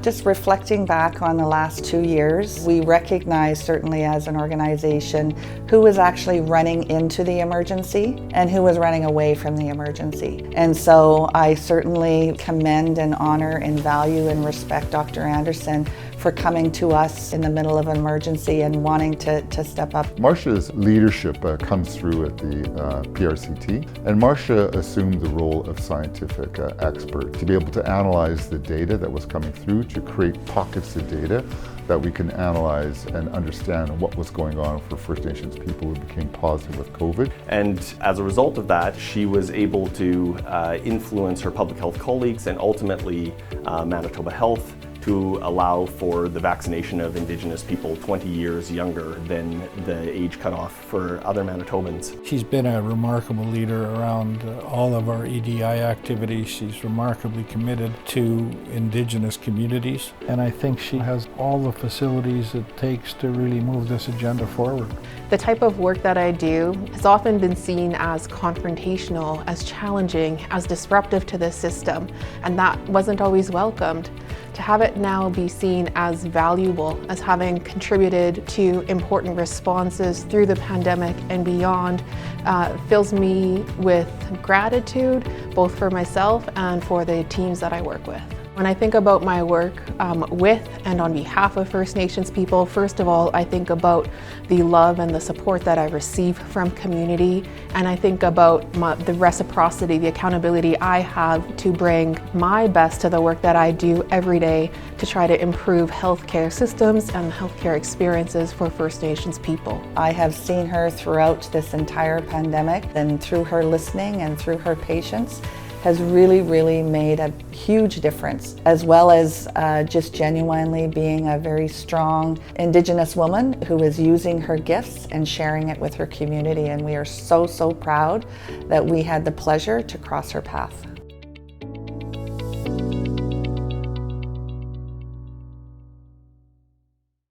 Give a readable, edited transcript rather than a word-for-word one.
Just reflecting back on the last 2 years, we recognize certainly as an organization who was actually running into the emergency and who was running away from the emergency. And so I certainly commend and honor and value and respect Dr. Anderson for coming to us in the middle of an emergency and wanting to step up. Marcia's leadership comes through at the PRCT, and Marcia assumed the role of scientific expert to be able to analyze the data that was coming through, to create pockets of data that we can analyze and understand what was going on for First Nations people who became positive with COVID. And as a result of that, she was able to influence her public health colleagues and ultimately Manitoba Health to allow for the vaccination of Indigenous people 20 years younger than the age cutoff for other Manitobans. She's been a remarkable leader around all of our EDI activities. She's remarkably committed to Indigenous communities, and I think she has all the facilities it takes to really move this agenda forward. The type of work that I do has often been seen as confrontational, as challenging, as disruptive to the system, and that wasn't always welcomed. To have it now be seen as valuable, as having contributed to important responses through the pandemic and beyond, fills me with gratitude, both for myself and for the teams that I work with. When I think about my work with and on behalf of First Nations people, first of all, I think about the love and the support that I receive from community, and I think about the reciprocity, the accountability I have to bring my best to the work that I do every day to try to improve healthcare systems and healthcare experiences for First Nations people. I have seen her throughout this entire pandemic, and through her listening and through her patience, has really made a huge difference, as well as just genuinely being a very strong Indigenous woman who is using her gifts and sharing it with her community. And we are so proud that we had the pleasure to cross her path.